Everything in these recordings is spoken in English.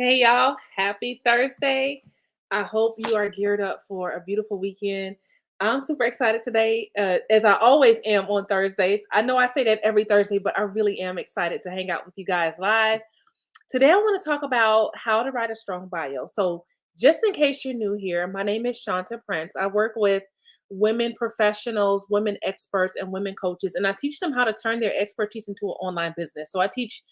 Hey y'all, happy Thursday. I hope you are geared up for a beautiful weekend. I'm super excited today, as I always am on Thursdays. I know I say that every Thursday, but I really am excited to hang out with you guys live. Today, I want to talk about how to write a strong bio. So, just in case you're new here, my name is Shanta Prince. I work with women professionals, women experts, and women coaches, and I teach them how to turn their expertise into an online business. So, I teach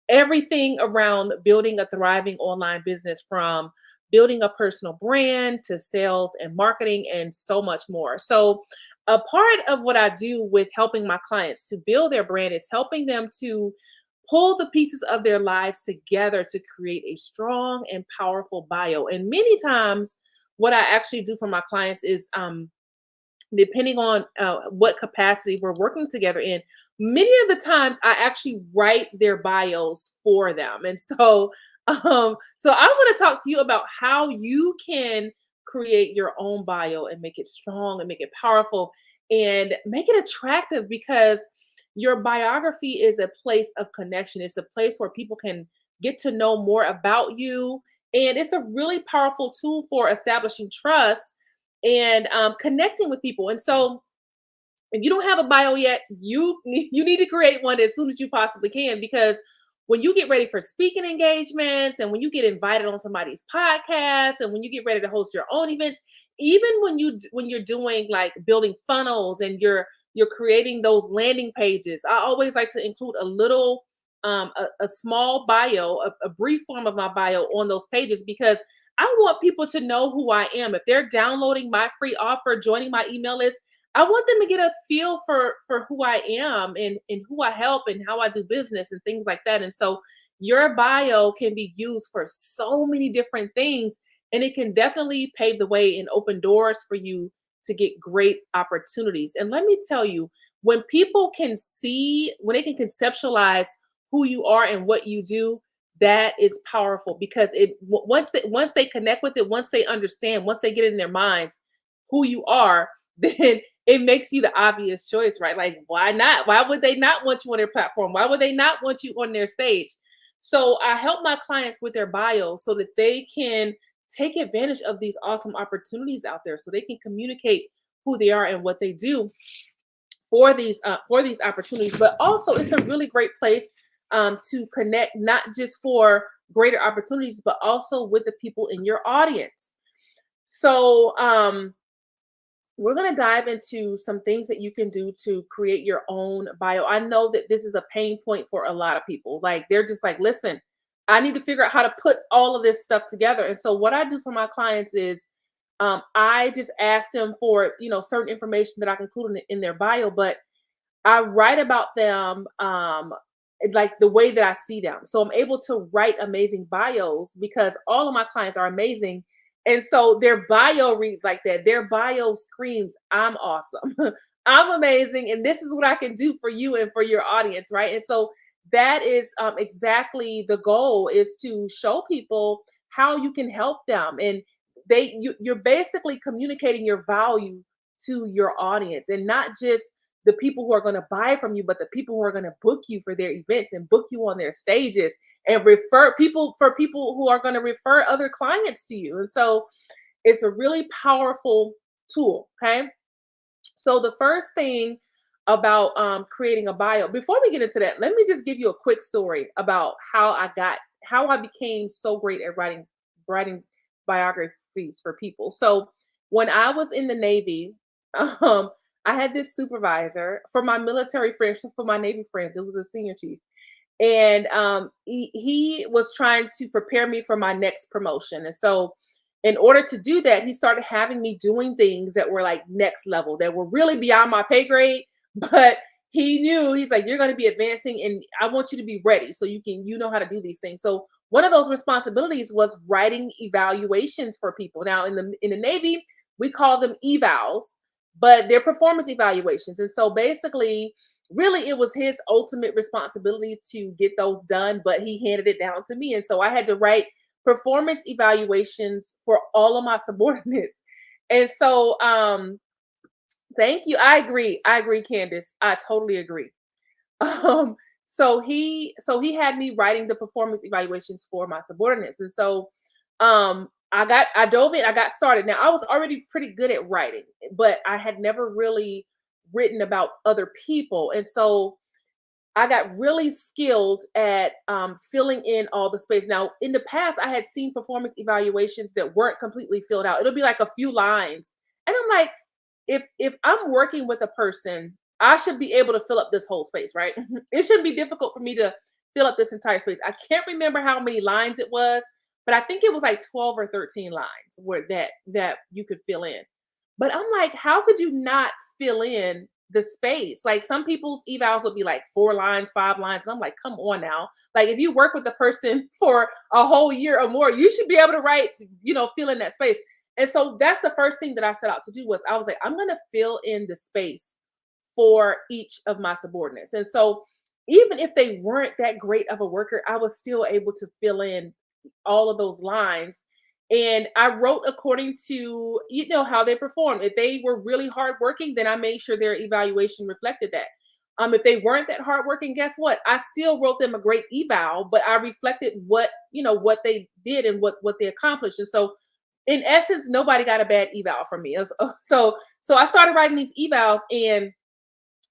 everything around building a thriving online business, from building a personal brand to sales and marketing and so much more. So, a part of what I do with helping my clients to build their brand is helping them to pull the pieces of their lives together to create a strong and powerful bio. And many times, what I actually do for my clients is, depending on what capacity we're working together in, many of the times I actually write their bios for them. And so, so I want to talk to you about how you can create your own bio and make it strong and make it powerful and make it attractive, because your biography is a place of connection. It's a place where people can get to know more about you. And it's a really powerful tool for establishing trust and connecting with people. And so, if you don't have a bio yet, you need to create one as soon as you possibly can, because when you get ready for speaking engagements and when you get invited on somebody's podcast and when you get ready to host your own events, even when you're doing like building funnels and you're creating those landing pages, I always like to include a little a small bio, a brief form of my bio on those pages, because I want people to know who I am. If they're downloading my free offer, joining my email list, I want them to get a feel for who I am and who I help and how I do business and things like that. And so your bio can be used for so many different things, and it can definitely pave the way and open doors for you to get great opportunities. And let me tell you, when people can see, when they can conceptualize who you are and what you do, that is powerful, because once they connect with it, once they understand, once they get it in their minds who you are, then it makes you the obvious choice, right? Like, why not? Why would they not want you on their platform? Why would they not want you on their stage? So I help my clients with their bios so that they can take advantage of these awesome opportunities out there, so they can communicate who they are and what they do for these opportunities. But also, it's a really great place to connect, not just for greater opportunities, but also with the people in your audience. So we're going to dive into some things that you can do to create your own bio. I know that this is a pain point for a lot of people. Like, they're just like, listen, I need to figure out how to put all of this stuff together. And so what I do for my clients is, I just ask them for, certain information that I can include in their bio, but I write about them like the way that I see them. So I'm able to write amazing bios because all of my clients are amazing. And so their bio reads like that. Their bio screams, I'm awesome. I'm amazing. And this is what I can do for you and for your audience, right? And so that is exactly the goal, is to show people how you can help them. And you're basically communicating your value to your audience, and not just the people who are going to buy from you, but the people who are going to book you for their events and book you on their stages and refer people, for people who are going to refer other clients to you. And so it's a really powerful tool. Okay. So the first thing about creating a bio, before we get into that, let me just give you a quick story about how I became so great at writing biographies for people. So when I was in the Navy, um, I had this supervisor for my military friends, for my Navy friends. It was a senior chief, and he was trying to prepare me for my next promotion. And so, in order to do that, he started having me doing things that were like next level, that were really beyond my pay grade. But he's like, you're going to be advancing, and I want you to be ready so you know how to do these things. So one of those responsibilities was writing evaluations for people. Now in the Navy, we call them evals, but they're performance evaluations. And so basically, really, it was his ultimate responsibility to get those done, but he handed it down to me. And so I had to write performance evaluations for all of my subordinates. And so, thank you. I agree. I agree, Candace. I totally agree. Um, So he had me writing the performance evaluations for my subordinates. And so I dove in, I got started. Now I was already pretty good at writing, but I had never really written about other people. And so I got really skilled at filling in all the space. Now, in the past, I had seen performance evaluations that weren't completely filled out. It'll be like a few lines, and I'm like, if I'm working with a person, I should be able to fill up this whole space, right? It shouldn't be difficult for me to fill up this entire space. I can't remember how many lines it was, but I think it was like 12 or 13 lines where that you could fill in. But I'm like, how could you not fill in the space? Like some people's evals would be like 4 lines, 5 lines. And I'm like, come on now. Like if you work with the person for a whole year or more, you should be able to write, fill in that space. And so that's the first thing that I set out to do was I was like, I'm going to fill in the space for each of my subordinates. And so even if they weren't that great of a worker, I was still able to fill in all of those lines. And I wrote according to, how they performed. If they were really hardworking, then I made sure their evaluation reflected that. If they weren't that hardworking, guess what? I still wrote them a great eval, but I reflected what they did and what they accomplished. And so in essence, nobody got a bad eval from me. So I started writing these evals, and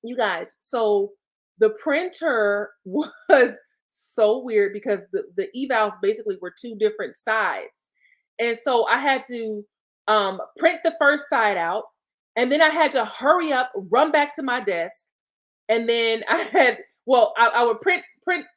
you guys, so the printer was so weird because the evals basically were two different sides. And so I had to print the first side out, and then I had to hurry up, run back to my desk, and then I would print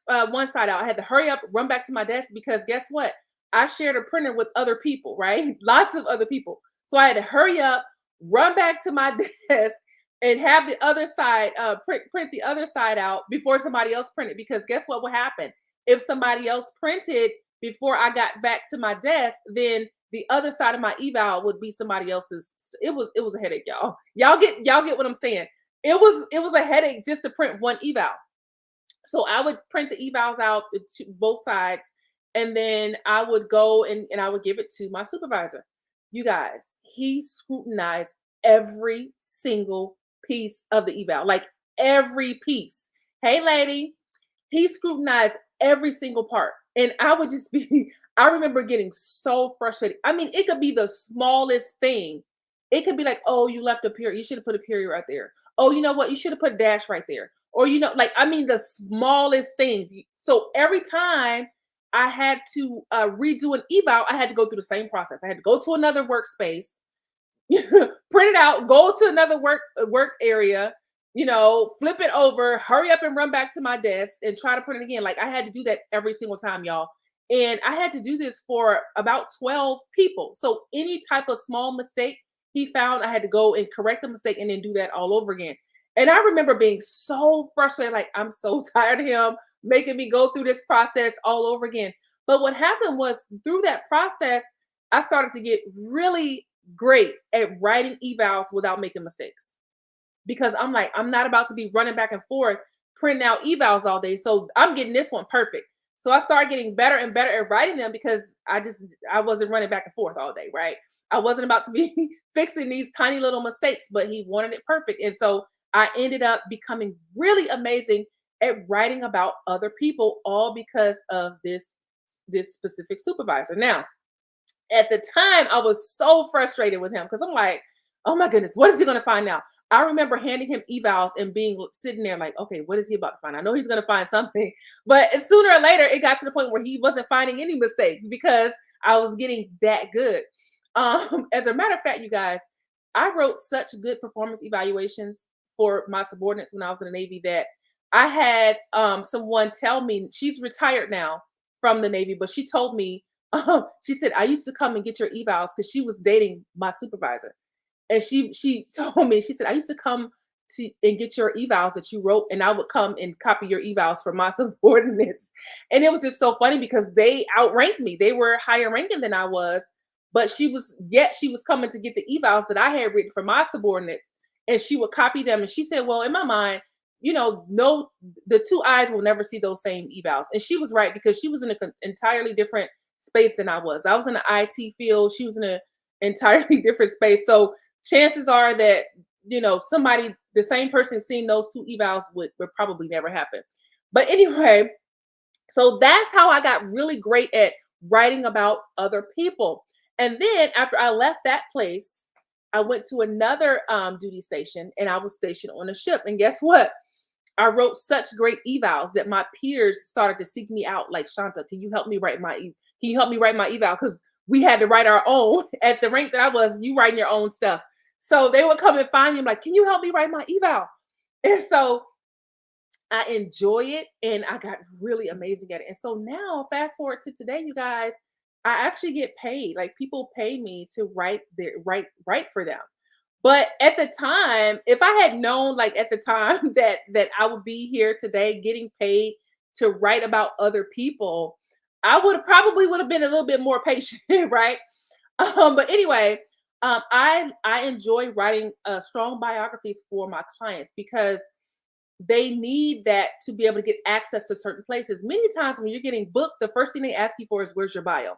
one side out. I had to hurry up, run back to my desk because guess what? I shared a printer with other people, right? Lots of other people. So I had to hurry up, run back to my desk, and have the other side print the other side out before somebody else printed. Because guess what would happen if somebody else printed before I got back to my desk? Then the other side of my eval would be somebody else's. It was a headache, y'all. Y'all get what I'm saying. It was a headache just to print one eval. So I would print the evals out to both sides, and then I would go and I would give it to my supervisor. You guys, he scrutinized every single piece of the eval, like every piece. Hey, lady, he scrutinized every single part. And I would just be, I remember getting so frustrated. I mean, it could be the smallest thing. It could be like, oh, you left a period. You should have put a period right there. Oh, you know what? You should have put a dash right there. Or, like, I mean, the smallest things. So every time I had to redo an eval, I had to go through the same process. I had to go to another workspace, print it out, go to another work area, flip it over, hurry up and run back to my desk and try to print it again. Like I had to do that every single time, y'all. And I had to do this for about 12 people. So any type of small mistake he found, I had to go and correct the mistake and then do that all over again. And I remember being so frustrated, like I'm so tired of him making me go through this process all over again. But what happened was through that process, I started to get really great at writing evals without making mistakes because I'm like, I'm not about to be running back and forth printing out evals all day. So I'm getting this one perfect. So I started getting better and better at writing them because I wasn't running back and forth all day, right? I wasn't about to be fixing these tiny little mistakes, but he wanted it perfect. And so I ended up becoming really amazing at writing about other people, all because of this specific supervisor. Now, at the time, I was so frustrated with him because I'm like, oh my goodness, what is he going to find now? I remember handing him evals and being sitting there like, okay, what is he about to find? I know he's going to find something. But sooner or later, it got to the point where he wasn't finding any mistakes because I was getting that good. As a matter of fact, you guys, I wrote such good performance evaluations for my subordinates when I was in the Navy that I had someone tell me, she's retired now from the Navy, but she told me, she said, I used to come and get your evals because she was dating my supervisor. And she told me, she said, I used to come to and get your evals that you wrote, and I would come and copy your evals for my subordinates. And it was just so funny because they outranked me. They were higher ranking than I was, but she was coming to get the evals that I had written for my subordinates, and she would copy them. And she said, well, in my mind, no, the two eyes will never see those same evals. And she was right because she was in an entirely different space than I was. I was in the IT field. She was in an entirely different space. So chances are that, the same person seeing those two evals would probably never happen. But anyway, so that's how I got really great at writing about other people. And then after I left that place, I went to another duty station and I was stationed on a ship. And guess what? I wrote such great evals that my peers started to seek me out. Like, Shanta, can you help me write can you help me write my eval? Because we had to write our own at the rank that I was. You writing your own stuff, so they would come and find me. I'm like, can you help me write my eval? And so I enjoy it and I got really amazing at it. And so now, fast forward to today, you guys, I actually get paid. Like, people pay me to write for them. But at the time, if I had known, like, at the time that I would be here today getting paid to write about other people, I would have been a little bit more patient, right? But anyway, I enjoy writing strong biographies for my clients because they need that to be able to get access to certain places. Many times when you're getting booked, the first thing they ask you for is, where's your bio?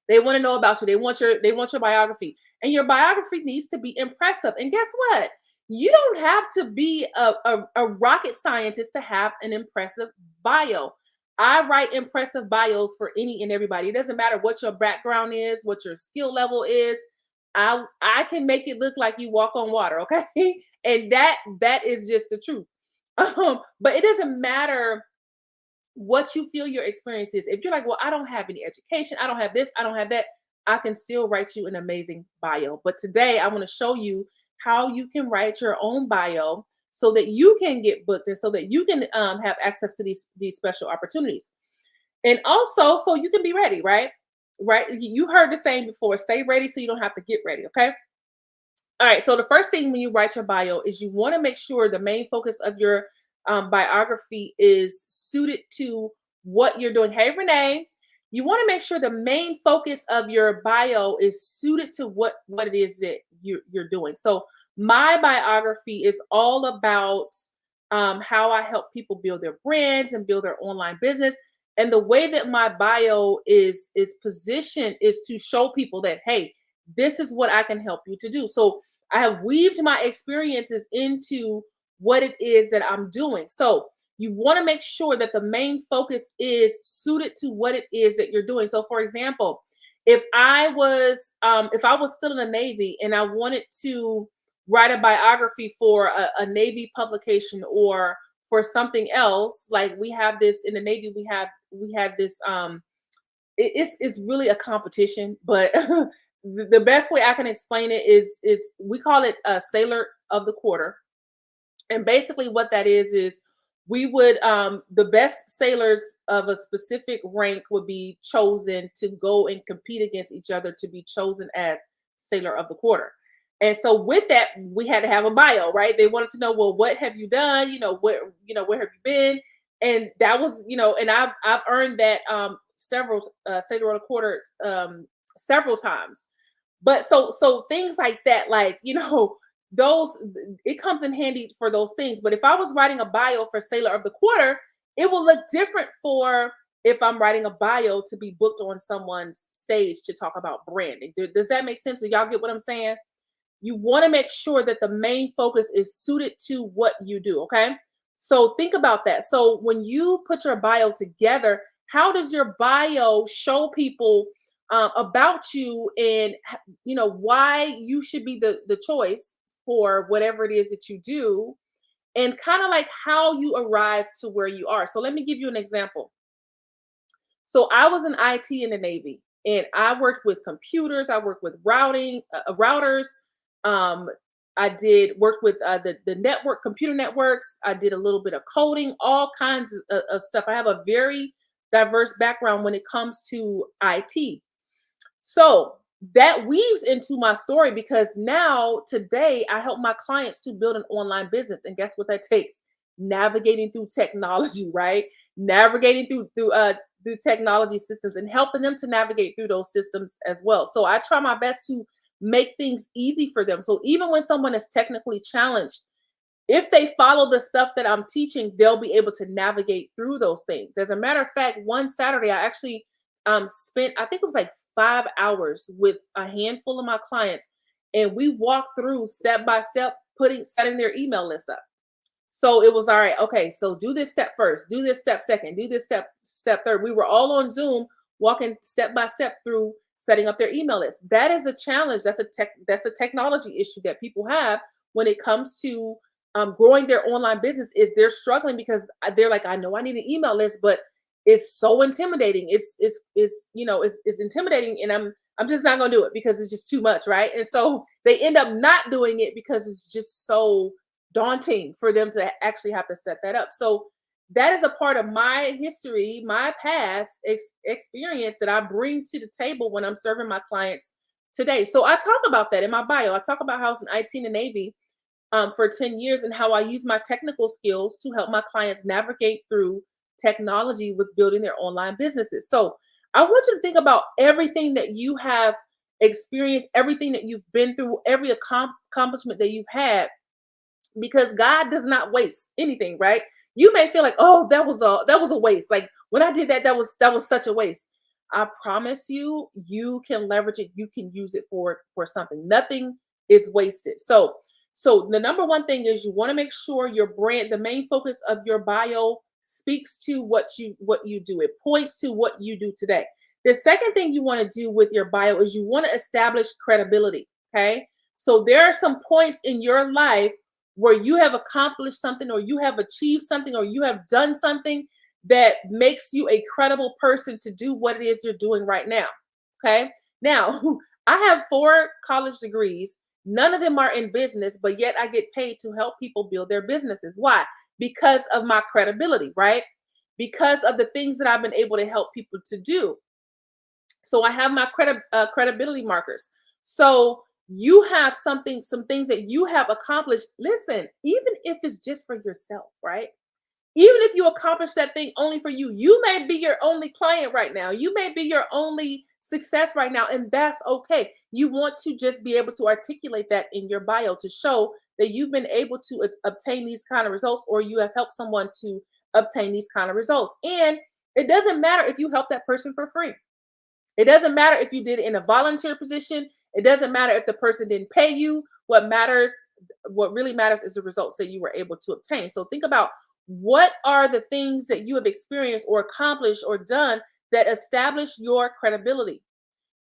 They want to know about you. They want your biography. And your biography needs to be impressive. And guess what? You don't have to be a rocket scientist to have an impressive bio. I write impressive bios for any and everybody. It doesn't matter what your background is, what your skill level is. I can make it look like you walk on water, okay? And that is just the truth. But it doesn't matter what you feel your experience is. If you're like, well, I don't have any education, I don't have this, I don't have that, I can still write you an amazing bio. But today I want to show you how you can write your own bio so that you can get booked and so that you can have access to these special opportunities. And also so you can be ready, right? Right. You heard the saying before, stay ready so you don't have to get ready. Okay. All right. So the first thing when you write your bio is you want to make sure the main focus of your biography is suited to what you're doing. Hey, Renee, you want to make sure the main focus of your bio is suited to what it is that you're doing. So my biography is all about how I help people build their brands and build their online business. And the way that my bio is positioned is to show people that, hey, this is what I can help you to do. So I have weaved my experiences into what it is that I'm doing. So you want to make sure that the main focus is suited to what it is that you're doing. So for example, if I was still in the Navy and I wanted to write a biography for a Navy publication or for something else, like we have this in the Navy, we had this it's really a competition, but the best way I can explain it is we call it a sailor of the quarter. And basically what that is we would the best sailors of a specific rank would be chosen to go and compete against each other to be chosen as sailor of the quarter. And so with that, we had to have a bio, right? They wanted to know, well, what have you done? Where have you been? And that was, and I've earned that several sailor of the quarter several times. But so things like that, like, those it comes in handy for those things. But if I was writing a bio for Sailor of the Quarter, it will look different for if I'm writing a bio to be booked on someone's stage to talk about branding. Does that make sense? Do y'all get what I'm saying? You want to make sure that the main focus is suited to what you do, okay? So think about that. So when you put your bio together, how does your bio show people about you and why you should be the choice for whatever it is that you do, and kind of like how you arrive to where you are. So let me give you an example. So I was in IT in the Navy, and I worked with computers. I worked with routers. Um, I did work with the network, computer networks. I did a little bit of coding, all kinds of stuff. I have a very diverse background when it comes to IT. So that weaves into my story because now today I help my clients to build an online business. And guess what that takes? Navigating through technology, right? Navigating through technology systems and helping them to navigate through those systems as well. So I try my best to make things easy for them. So even when someone is technically challenged, if they follow the stuff that I'm teaching, they'll be able to navigate through those things. As a matter of fact, one Saturday I actually spent, I think it was like 5 hours with a handful of my clients, and we walked through step by step, setting their email list up. So it was all right. Okay, so do this step first, do this step second, do this step third. We were all on Zoom, walking step by step through setting up their email list. That is a challenge. That's a technology issue that people have when it comes to growing their online business. Is they're struggling because they're like, I know I need an email list, but it's so intimidating. It's intimidating, and I'm just not gonna do it because it's just too much, right? And so they end up not doing it because it's just so daunting for them to actually have to set that up. So that is a part of my history, my past experience that I bring to the table when I'm serving my clients today. So I talk about that in my bio. I talk about how I was in IT in the Navy for 10 years and how I use my technical skills to help my clients navigate through technology with building their online businesses. So I want you to think about everything that you have experienced, everything that you've been through, every accomplishment that you've had, because God does not waste anything, right? You may feel like, oh, that was a waste. Like when I did that, that was such a waste. I promise you, you can leverage it. You can use it for something. Nothing is wasted. So the number one thing is you want to make sure your brand, the main focus of your bio, speaks to what you do. It points to what you do today. The second thing you want to do with your bio is you want to establish credibility. Okay. So there are some points in your life where you have accomplished something or you have achieved something or you have done something that makes you a credible person to do what it is you're doing right now. Okay. Now, I have 4 college degrees. None of them are in business, but yet I get paid to help people build their businesses. Why? Because of my credibility, right? Because of the things that I've been able to help people to do. So I have my credibility markers. So you have some things that you have accomplished. Listen, even if it's just for yourself, right? Even if you accomplish that thing only for you, you may be your only client right now. You may be your only success right now, and that's okay. You want to just be able to articulate that in your bio to show that you've been able to obtain these kind of results, or you have helped someone to obtain these kind of results. And it doesn't matter if you help that person for free. It doesn't matter if you did it in a volunteer position. It doesn't matter if the person didn't pay you. What really matters is the results that you were able to obtain. So think about what are the things that you have experienced or accomplished or done that establish your credibility.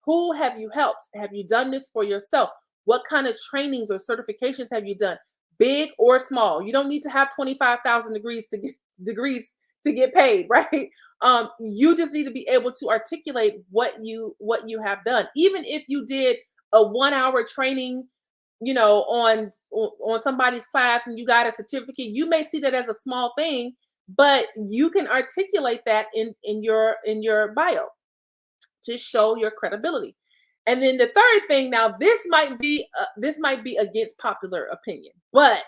Who have you helped? Have you done this for yourself? What kind of trainings or certifications have you done? Big or small. You don't need to have 25,000 degrees to get paid, right? You just need to be able to articulate what you have done. Even if you did a 1 hour training, on somebody's class and you got a certificate, you may see that as a small thing, but you can articulate that in your bio to show your credibility. And then the third thing, now this might be against popular opinion, but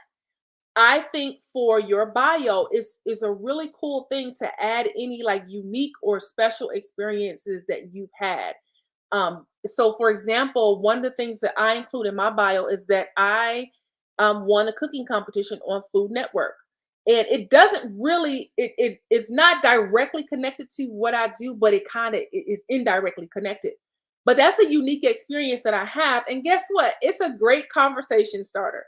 I think for your bio is a really cool thing to add any like unique or special experiences that you've had. So for example, one of the things that I include in my bio is that I won a cooking competition on Food Network. And it doesn't really, it's not directly connected to what I do, but it kind of is indirectly connected. But that's a unique experience that I have. And guess what? It's a great conversation starter.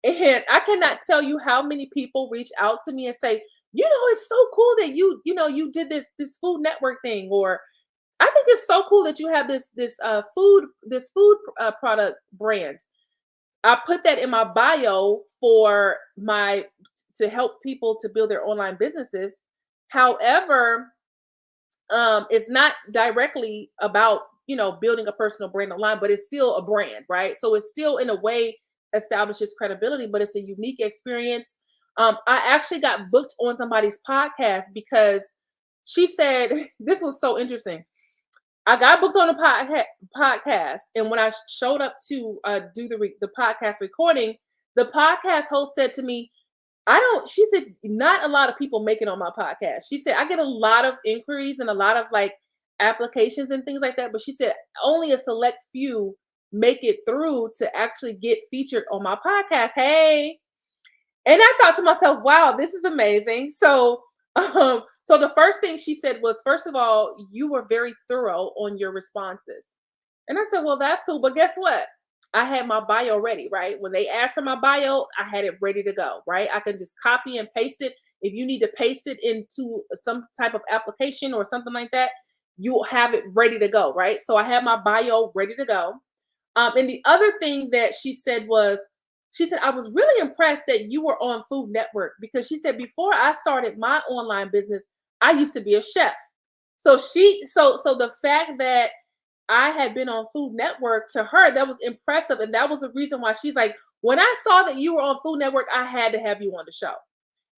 And I cannot tell you how many people reach out to me and say, it's so cool that you did this Food Network thing, or I think it's so cool that you have this food product brand. I put that in my bio for my to help people to build their online businesses. However, it's not directly about building a personal brand online, but it's still a brand, right? So it's still in a way establishes credibility, but it's a unique experience. I actually got booked on somebody's podcast because she said this was so interesting. I got booked on a podcast, and when I showed up to do the podcast recording, the podcast host said to me, "I don't." She said, "Not a lot of people make it on my podcast." She said, "I get a lot of inquiries and a lot of like applications and things like that, but she said only a select few make it through to actually get featured on my podcast." Hey, and I thought to myself, wow, this is amazing. So the first thing she said was, first of all, you were very thorough on your responses. And I said, well, that's cool. But guess what? I had my bio ready, right? When they asked for my bio, I had it ready to go, right? I can just copy and paste it. If you need to paste it into some type of application or something like that, you'll have it ready to go, right? So I had my bio ready to go. And the other thing that she said was, she said, I was really impressed that you were on Food Network because she said, before I started my online business, I used to be a chef. So the fact that I had been on Food Network, to her, that was impressive. And that was the reason why she's like, when I saw that you were on Food Network, I had to have you on the show.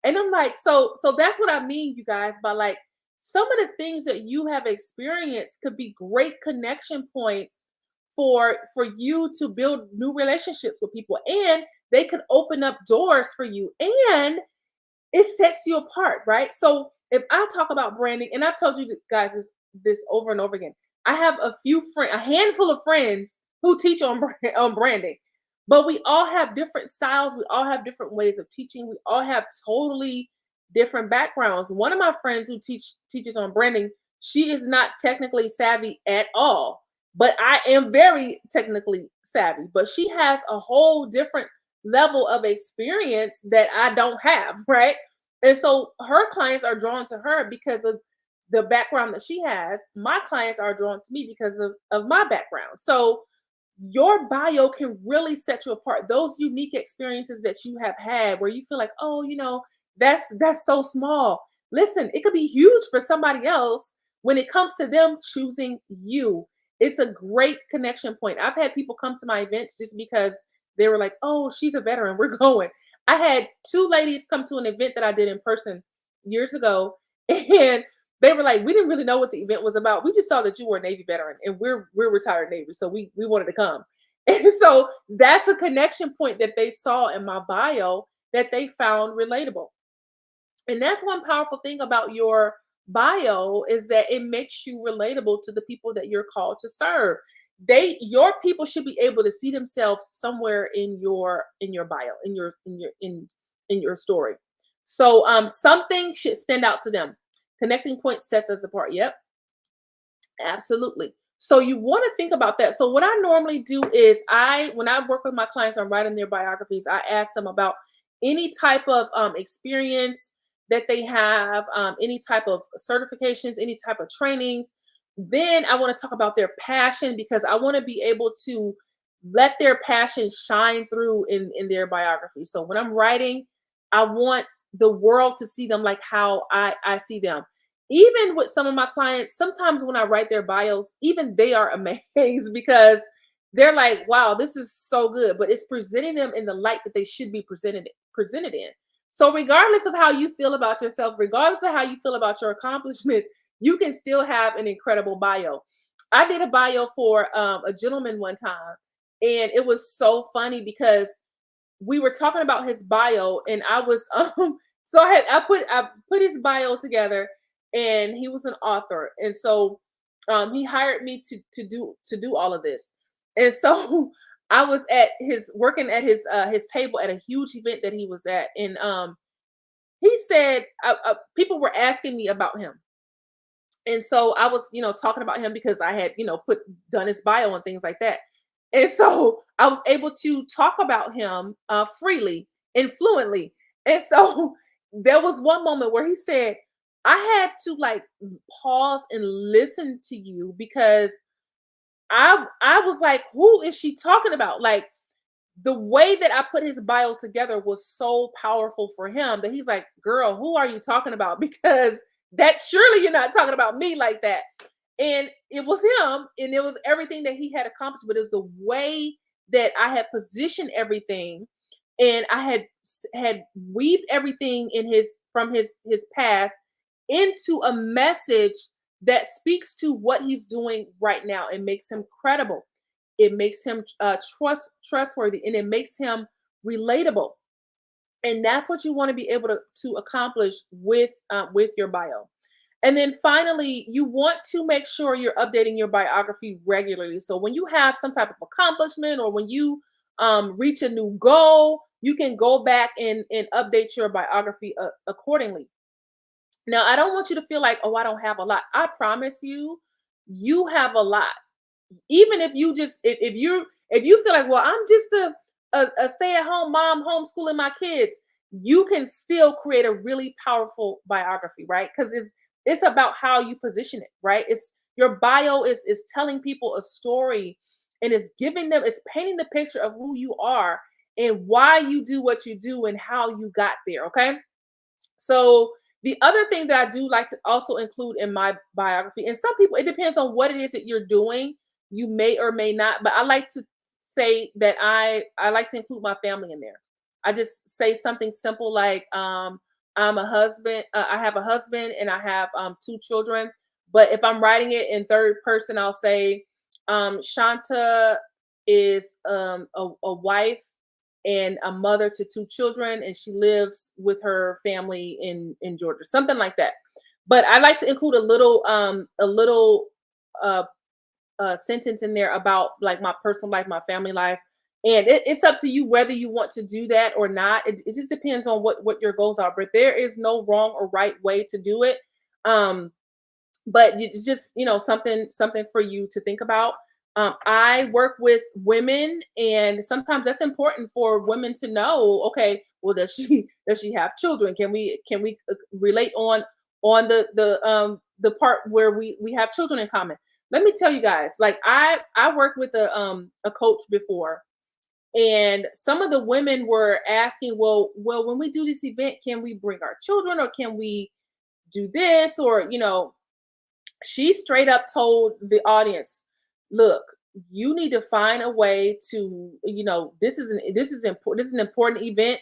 And I'm like, so that's what I mean, you guys, by like some of the things that you have experienced could be great connection points for you to build new relationships with people, and they could open up doors for you, and it sets you apart, right? So if I talk about branding, and I've told you guys this over and over again, I have a handful of friends who teach on on branding, but we all have different styles. We all have different ways of teaching. We all have totally different backgrounds. One of my friends who teaches on branding, she is not technically savvy at all, but I am very technically savvy. But she has a whole different level of experience that I don't have, right? And so her clients are drawn to her because of the background that she has. My clients are drawn to me because of my background. So your bio can really set you apart. Those unique experiences that you have had where you feel like, oh, that's so small. Listen, it could be huge for somebody else when it comes to them choosing you. It's a great connection point. I've had people come to my events just because they were like, oh, she's a veteran. We're going. I had two ladies come to an event that I did in person years ago, and they were like, we didn't really know what the event was about. We just saw that you were a Navy veteran, and we're retired Navy, so we wanted to come. And so that's a connection point that they saw in my bio that they found relatable. And that's one powerful thing about your bio, is that it makes you relatable to the people that you're called to serve. Your people should be able to see themselves somewhere in your bio, in your story. So something should stand out to them. Connecting point sets us apart. Yep, absolutely. So you want to think about that. So what I normally do is, when I work with my clients on writing their biographies, I ask them about any type of experience that they have, any type of certifications, any type of trainings. Then I want to talk about their passion, because I want to be able to let their passion shine through in their biography. So when I'm writing, I want the world to see them like how I see them. Even with some of my clients, sometimes when I write their bios, even they are amazed because they're like, wow, this is so good, but it's presenting them in the light that they should be presented in. So regardless of how you feel about yourself, regardless of how you feel about your accomplishments, you can still have an incredible bio. I did a bio for a gentleman one time, and it was so funny because we were talking about his bio, and I was so I put his bio together, and he was an author, and so he hired me to do all of this. And so I was at his working at his table at a huge event that he was at, and he said, people were asking me about him. And so I was, talking about him because I had, done his bio and things like that. And so I was able to talk about him freely and fluently. And so there was one moment where he said, I had to like pause and listen to you, because I was like, who is she talking about? Like, the way that I put his bio together was so powerful for him that he's like, girl, who are you talking about? Because that surely you're not talking about me like that. And it was him, and it was everything that he had accomplished, but it's the way that I had positioned everything, and I had weaved everything in his past into a message that speaks to what he's doing right now. It makes him credible. It makes him trustworthy, and it makes him relatable. And that's what you want to be able to accomplish with your bio. And then finally, you want to make sure you're updating your biography regularly. So when you have some type of accomplishment, or when you reach a new goal, you can go back and update your biography accordingly. Now, I don't want you to feel like, oh, I don't have a lot. I promise you, you have a lot. Even if you just, if If you feel like, well, I'm just a stay-at-home mom homeschooling my kids, you can still create a really powerful biography, right? Because it's about how you position it, right? It's your bio is telling people a story, and it's giving them, it's painting the picture of who you are and why you do what you do and how you got there. Okay. So the other thing that I do like to also include in my biography, and some people, it depends on what it is that you're doing. You may or may not, but I like to say that I like to include my family in there. I just say something simple like, I'm a husband. I have a husband and I have 2 children. But if I'm writing it in third person, I'll say, Shanta is a wife and a mother to 2 children, and she lives with her family in Georgia, something like that. But I like to include a little uh, sentence in there about like my personal life, my family life, and it's up to you whether you want to do that or not. It just depends on what your goals are. But there is no wrong or right way to do it. Um, but it's just something for you to think about. I work with women, and sometimes that's important for women to know. Okay, well, does she does she have children? Can we relate on the part where we have children in common? Let me tell you guys, like I worked with a coach before, and some of the women were asking, well, when we do this event, can we bring our children, or can we do this, or she straight up told the audience, look, you need to find a way to, this is an important event.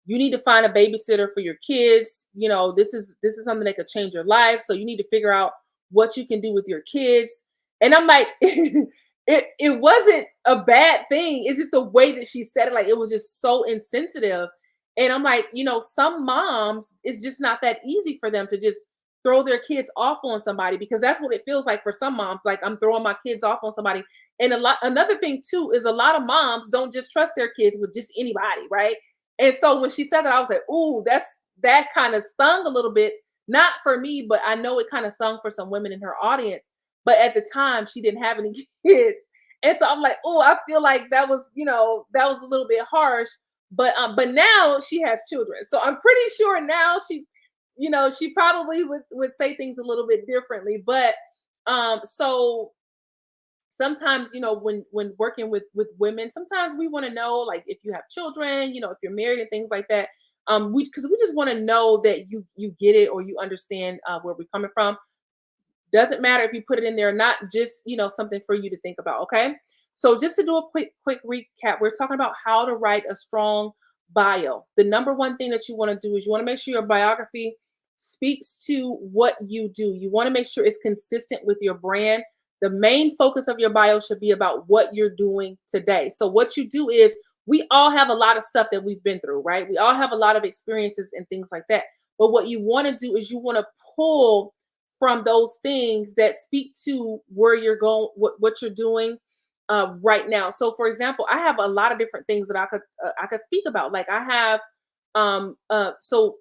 You need to find a babysitter for your kids. This is something that could change your life, so you need to figure out what you can do with your kids. And I'm like, it wasn't a bad thing, it's just the way that she said it, like it was just so insensitive. And I'm like, some moms, it's just not that easy for them to just throw their kids off on somebody, because that's what it feels like for some moms, like I'm throwing my kids off on somebody. And another thing too is a lot of moms don't just trust their kids with just anybody, right? And so when she said that, I was like, ooh, that kind of stung a little bit. Not for me, but I know it kind of stung for some women in her audience. But at the time, she didn't have any kids. And so I'm like, oh, I feel like that was a little bit harsh. But now she has children. So I'm pretty sure now she probably would say things a little bit differently. But so sometimes, when working with women, sometimes we want to know, like, if you have children, if you're married and things like that. We just want to know that you get it, or you understand where we're coming from. Doesn't matter if you put it in there or not, just something for you to think about. Okay. So just to do a quick recap, we're talking about how to write a strong bio. The number one thing that you want to do is you want to make sure your biography speaks to what you do. You want to make sure it's consistent with your brand. The main focus of your bio should be about what you're doing today. So what you do is, we all have a lot of stuff that we've been through, right? We all have a lot of experiences and things like that. But what you want to do is you want to pull from those things that speak to where you're going, what you're doing right now. So, for example, I have a lot of different things that I could speak about. Like I have, so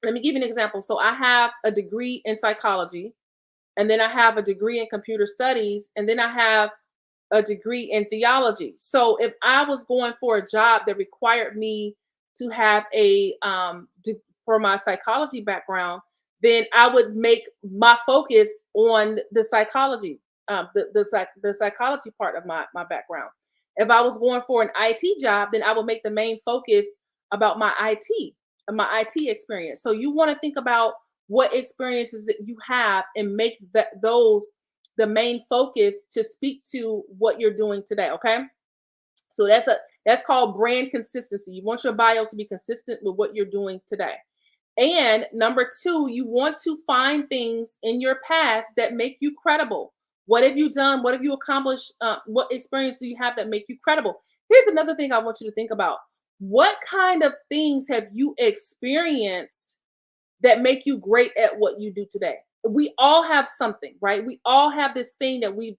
let me give you an example. So I have a degree in psychology, and then I have a degree in computer studies, and then I have a degree in theology. So if I was going for a job that required me to have for my psychology background, then I would make my focus on the psychology, the psychology part of my background. If I was going for an IT job, then I would make the main focus about my IT experience. So you want to think about what experiences that you have, and make those the main focus to speak to what you're doing today. Okay. So that's called brand consistency. You want your bio to be consistent with what you're doing today. And number two, you want to find things in your past that make you credible. What have you done? What have you accomplished? What experience do you have that make you credible? Here's another thing I want you to think about. What kind of things have you experienced that make you great at what you do today? We all have something, right? We all have this thing that we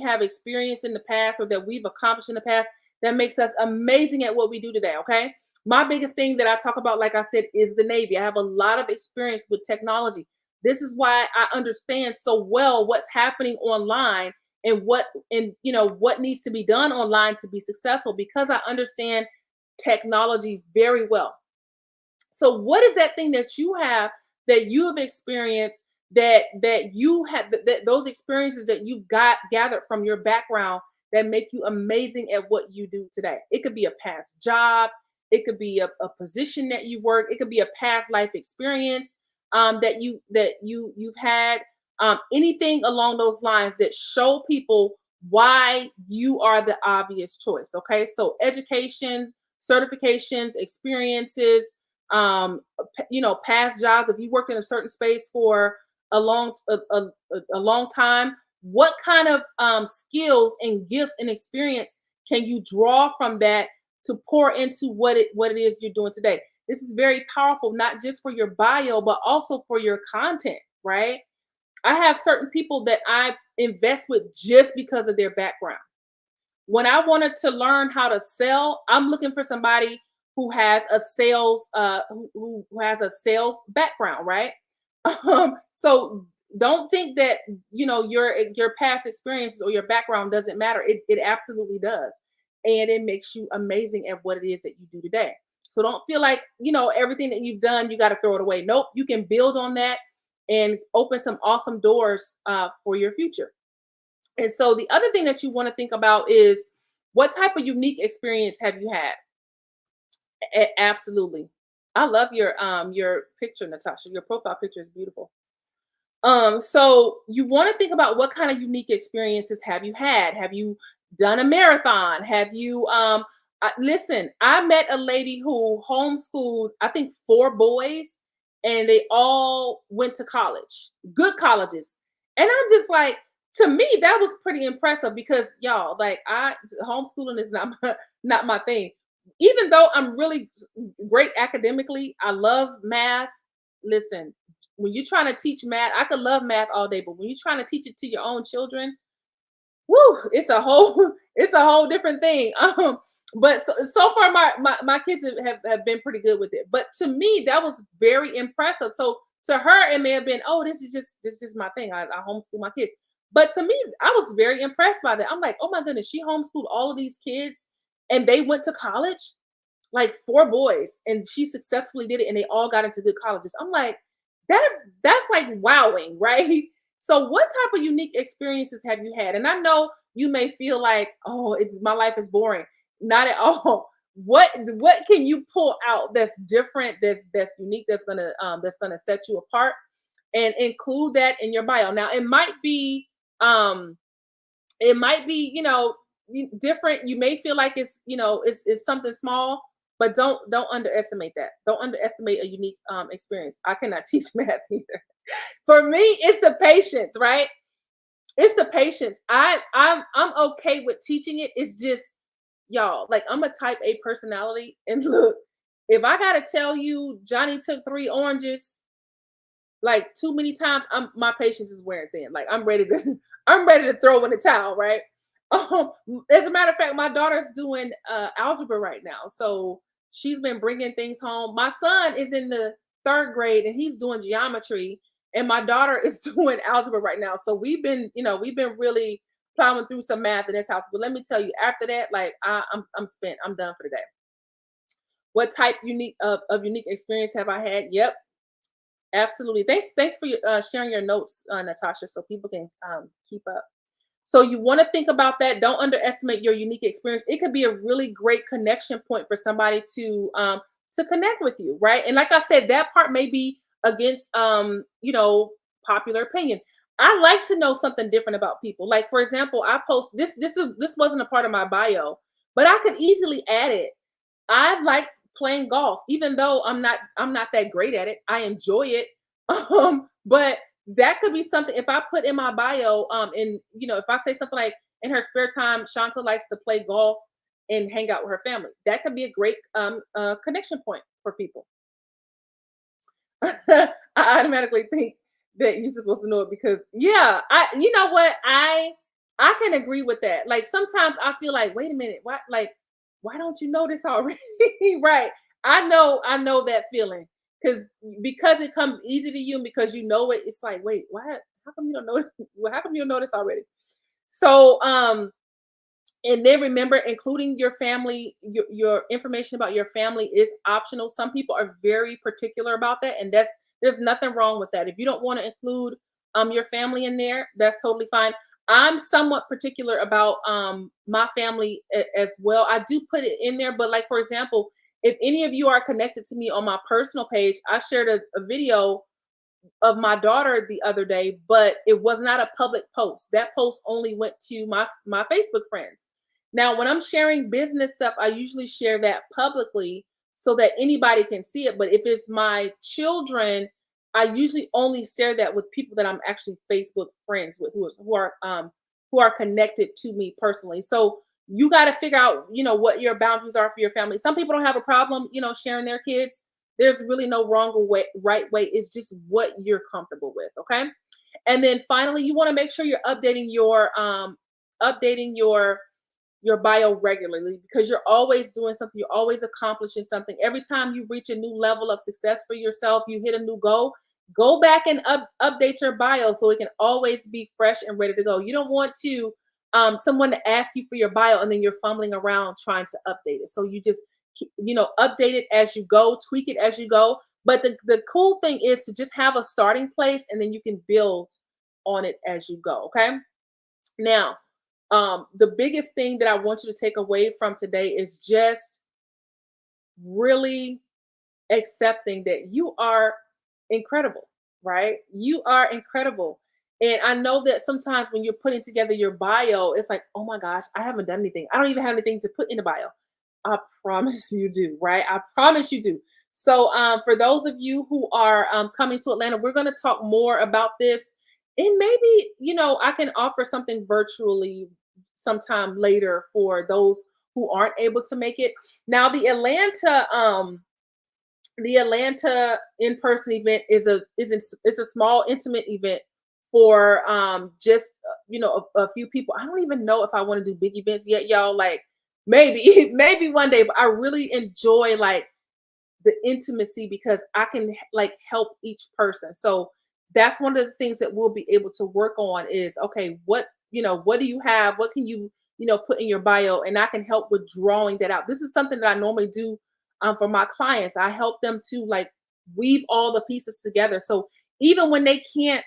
have experienced in the past, or that we've accomplished in the past, that makes us amazing at what we do today. Okay. My biggest thing that I talk about, like I said, is the Navy. I have a lot of experience with technology. This is why I understand so well what's happening online and what needs to be done online to be successful because I understand technology very well. So what is that thing that you have that you have experienced that you had that those experiences that you got gathered from your background that make you amazing at what you do today? It could be a past job, it could be a position that you work, it could be a past life experience that you've had, anything along those lines that show people why you are the obvious choice. Okay, so education, certifications, experiences, past jobs. If you worked in a certain space for a long time, what kind of skills and gifts and experience can you draw from that to pour into what it is you're doing today? This is very powerful, not just for your bio, but also for your content, right? I have certain people that I invest with just because of their background. When I wanted to learn how to sell, I'm looking for somebody who has a sales who has a sales background, right? So don't think that your past experiences or your background doesn't matter. It absolutely does, and it makes you amazing at what it is that you do today. So don't feel like everything that you've done you got to throw it away. Nope, you can build on that and open some awesome doors for your future. And so the other thing that you want to think about is what type of unique experience have you had? Absolutely. I love your picture, Natasha. Your profile picture is beautiful. So you want to think about what kind of unique experiences have you had? Have you done a marathon? Have you listen, I met a lady who homeschooled, I think, four boys, and they all went to college, good colleges. And I'm just like, to me, that was pretty impressive because y'all, like, I homeschooling is not not my thing. Even though I'm really great academically, I love math. Listen, when you're trying to teach math, I could love math all day, but when you're trying to teach it to your own children, woo, it's a whole it's a whole different thing. But so far my kids have been pretty good with it. But to me, that was very impressive. So to her, it may have been, oh, this is my thing. I homeschool my kids. But to me, I was very impressed by that. I'm like, oh my goodness, she homeschooled all of these kids and they went to college, like four boys, and she successfully did it, and they all got into good colleges. I'm like, that's like wowing, right? So, what type of unique experiences have you had? And I know you may feel like, oh, it's my life is boring. Not at all. What can you pull out that's different, that's unique, that's gonna set you apart, and include that in your bio. Now, um, it might be different. You may feel like it's something small, but don't underestimate that. Don't underestimate a unique experience. I cannot teach math either. For me, it's the patience, right? It's the patience. I'm okay with teaching it. It's just, y'all, like, I'm a type A personality, and look, if I gotta tell you Johnny took three oranges like too many times, my patience is wearing thin. Like, I'm ready to I'm ready to throw in the towel, right? Um, as a matter of fact, my daughter's doing algebra right now, so she's been bringing things home. My son is in the third grade and he's doing geometry, and my daughter is doing algebra right now. So we've been really plowing through some math in this house. But let me tell you, after that, like, I'm spent. I'm done for the day. What type unique of unique experience have I had? Yep, absolutely. Thanks for sharing your notes, Natasha, so people can keep up. So you want to think about that. Don't underestimate your unique experience. It could be a really great connection point for somebody to connect with you, right? And like I said, that part may be against popular opinion. I like to know something different about people. Like, for example, I post this. This wasn't a part of my bio, but I could easily add it. I like playing golf, even though I'm not that great at it. I enjoy it. But that could be something if I put in my bio, and if I say something like, in her spare time, Shanta likes to play golf and hang out with her family. That could be a great connection point for people. I automatically think that you're supposed to know it because, yeah, you know what, I can agree with that. Like, sometimes I feel like, wait a minute, why don't you know this already? Right. I know that feeling because it comes easy to you and because you know it. It's like, wait, why? How come you don't know? Well, how come you don't know this already? So, and then remember, including your family, your information about your family is optional. Some people are very particular about that, and there's nothing wrong with that. If you don't want to include your family in there, that's totally fine. I'm somewhat particular about my family as well. I do put it in there, but like for example, if any of you are connected to me on my personal page, I shared a video of my daughter the other day, but it was not a public post. That post only went to my Facebook friends. Now, when I'm sharing business stuff, I usually share that publicly so that anybody can see it. But if it's my children, I usually only share that with people that I'm actually Facebook friends with, who are connected to me personally. So you got to figure out, what your boundaries are for your family. Some people don't have a problem, sharing their kids. There's really no wrong or right way. It's just what you're comfortable with. Okay. And then finally, you want to make sure you're updating your bio regularly, because you're always doing something, you're always accomplishing something. Every time you reach a new level of success for yourself, you hit a new goal, go back and update your bio so it can always be fresh and ready to go. You don't want to someone to ask you for your bio and then you're fumbling around trying to update it. So you just update it as you go, tweak it as you go. But the cool thing is to just have a starting place and then you can build on it as you go. Okay. Now, the biggest thing that I want you to take away from today is just really accepting that you are incredible, right? You are incredible. And I know that sometimes when you're putting together your bio, it's like, oh my gosh, I haven't done anything. I don't even have anything to put in the bio. I promise you do, right? I promise you do. So, for those of you who are coming to Atlanta, we're going to talk more about this. And maybe, I can offer something virtually sometime later for those who aren't able to make it. Now, the Atlanta in-person event is a small intimate event for just a few people. I don't even know if I want to do big events yet, y'all. Like maybe maybe one day, but I really enjoy like the intimacy because I can like help each person. So that's one of the things that we'll be able to work on is okay, what do you have? What can you put in your bio? And I can help with drawing that out. This is something that I normally do for my clients. I help them to like weave all the pieces together. So even when they can't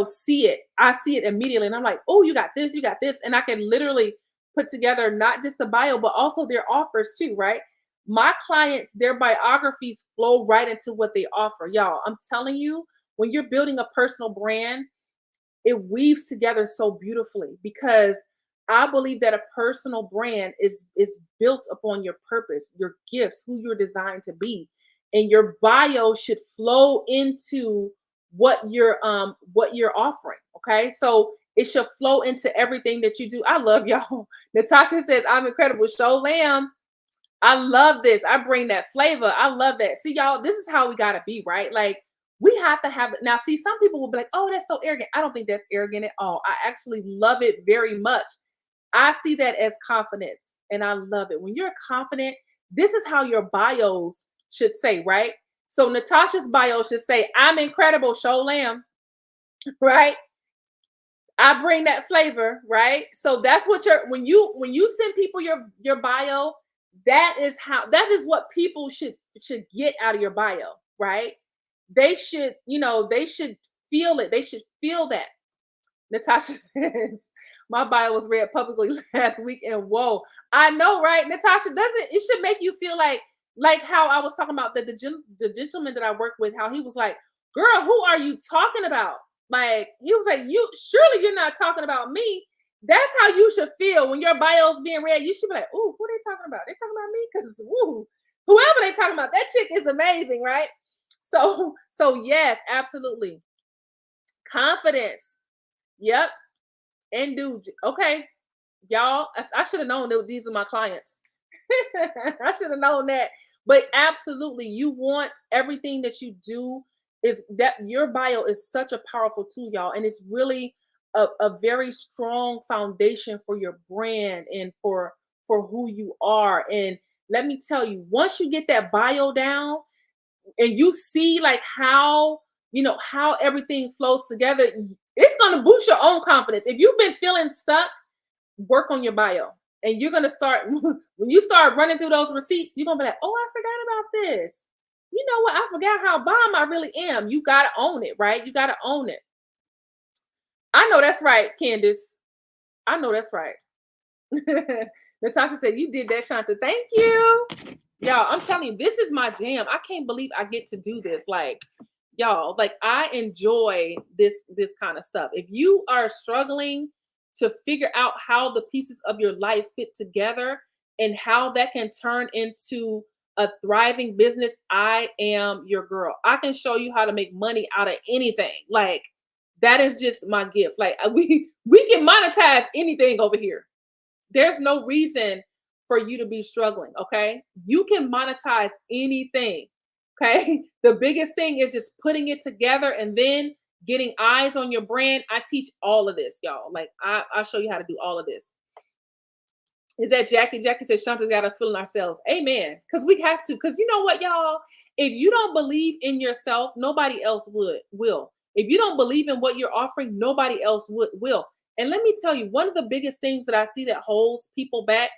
see it, I see it immediately. And I'm like, oh, you got this. And I can literally put together not just the bio, but also their offers too, right? My clients, their biographies flow right into what they offer. Y'all, I'm telling you, when you're building a personal brand, it weaves together so beautifully because I believe that a personal brand is built upon your purpose, your gifts, who you're designed to be. And your bio should flow into what you're offering. Okay. So it should flow into everything that you do. I love y'all. Natasha says, I'm incredible. Show lamb. I love this. I bring that flavor. I love that. See, y'all, this is how we gotta be, right? Like we have to have it. Now, see, some people will be like, oh, that's so arrogant. I don't think that's arrogant at all. I actually love it very much. I see that as confidence and I love it. When you're confident, this is how your bios should say, right? So Natasha's bio should say, I'm incredible, show lamb, right? I bring that flavor, right? So that's what when you send people your bio, that is what people should get out of your bio, right? They should feel it. They should feel that. Natasha says, my bio was read publicly last week, and whoa, I know, right? Natasha, doesn't it should make you feel like how I was talking about the gentleman that I worked with, how he was like, girl, who are you talking about? Like, he was like, you surely you're not talking about me. That's how you should feel when your bio's being read. You should be like, ooh, who are they talking about? They talking about me? Because ooh, whoever they talking about, that chick is amazing, right? So yes, absolutely. Confidence. Yep. And do okay, y'all. I should have known that these are my clients. I should have known that. But absolutely, you want everything that you do is that your bio is such a powerful tool, y'all, and it's really a very strong foundation for your brand and for who you are. And let me tell you, once you get that bio down, and you see like how everything flows together, It's gonna boost your own confidence. If you've been feeling stuck, work on your bio. And you're gonna start when you start running through those receipts, you're gonna be like, oh, I forgot about this. You know what? I forgot how bomb I really am. You gotta own it, right? You gotta own it. I know that's right, Candace. I know that's right. Natasha said, you did that, Shanta. Thank you. Y'all, I'm telling you, this is my jam. I can't believe I get to do this. Like, y'all, like I enjoy this kind of stuff. If you are struggling to figure out how the pieces of your life fit together and how that can turn into a thriving business, I am your girl. I can show you how to make money out of anything. Like that is just my gift. Like we can monetize anything over here. There's no reason for you to be struggling, okay? You can monetize anything, okay? The biggest thing is just putting it together and then getting eyes on your brand. I teach all of this, y'all. Like, I'll show you how to do all of this. Is that Jackie? Jackie says, Shanta's got us feeling ourselves. Amen. Because we have to. Because you know what, y'all? If you don't believe in yourself, nobody else will. If you don't believe in what you're offering, nobody else will. And let me tell you, one of the biggest things that I see that holds people back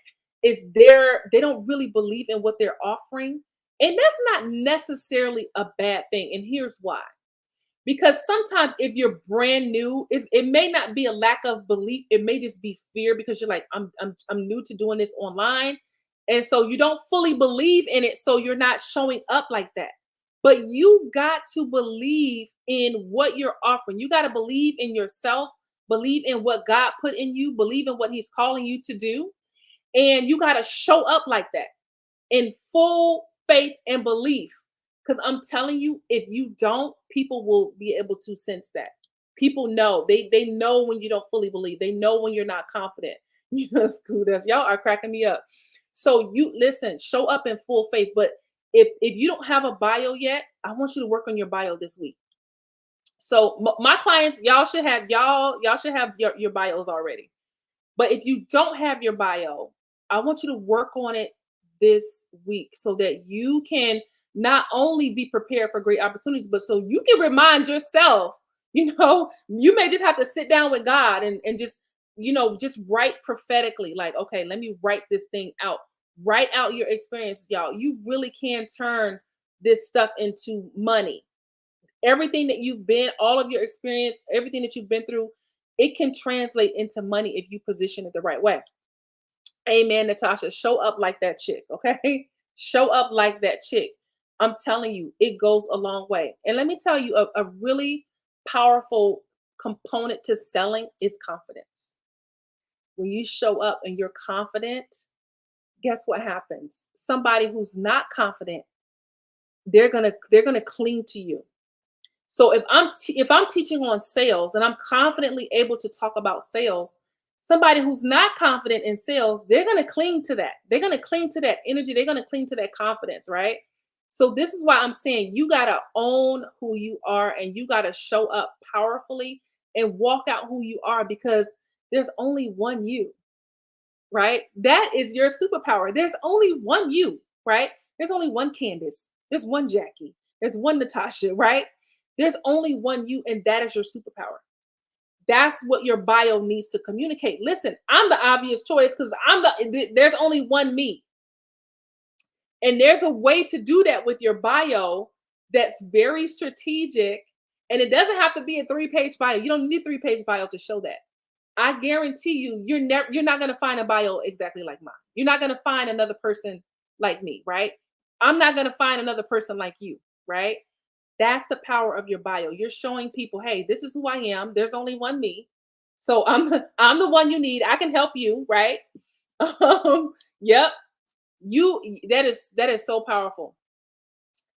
is they don't really believe in what they're offering. And that's not necessarily a bad thing. And here's why. Because sometimes if you're brand new, it may not be a lack of belief. It may just be fear because you're like, I'm new to doing this online. And so you don't fully believe in it. So you're not showing up like that. But you got to believe in what you're offering. You got to believe in yourself, believe in what God put in you, believe in what He's calling you to do. And you got to show up like that in full faith and belief. Because I'm telling you, if you don't, people will be able to sense that. People know. They know when you don't fully believe. They know when you're not confident. You know, scooters. Y'all are cracking me up. So you listen, show up in full faith. But if you don't have a bio yet, I want you to work on your bio this week. So my clients, y'all should have your bios already. But if you don't have your bio, I want you to work on it this week so that you can not only be prepared for great opportunities, but so you can remind yourself, you may just have to sit down with God and just, just write prophetically, like, okay, let me write this thing out. Write out your experience, y'all. You really can turn this stuff into money. Everything that you've been, all of your experience, everything that you've been through, it can translate into money if you position it the right way. Amen, Natasha. Show up like that chick, okay? Show up like that chick. I'm telling you, it goes a long way. And let me tell you, a really powerful component to selling is confidence. When you show up and you're confident, guess what happens? Somebody who's not confident, they're gonna cling to you. So if I'm teaching on sales and I'm confidently able to talk about sales, somebody who's not confident in sales, they're going to cling to that. They're going to cling to that energy. They're going to cling to that confidence, right? So this is why I'm saying you got to own who you are and you got to show up powerfully and walk out who you are because there's only one you, right? That is your superpower. There's only one you, right? There's only one Candace. There's one Jackie. There's one Natasha, right? There's only one you, and that is your superpower. That's what your bio needs to communicate. Listen, I'm the obvious choice because there's only one me. And there's a way to do that with your bio that's very strategic. And it doesn't have to be a 3-page bio. You don't need a 3-page bio to show that. I guarantee you're not going to find a bio exactly like mine. You're not going to find another person like me, right? I'm not going to find another person like you, right? That's the power of your bio. You're showing people, hey, this is who I am. There's only one me. So I'm the one you need. I can help you, right? Yep. That is so powerful.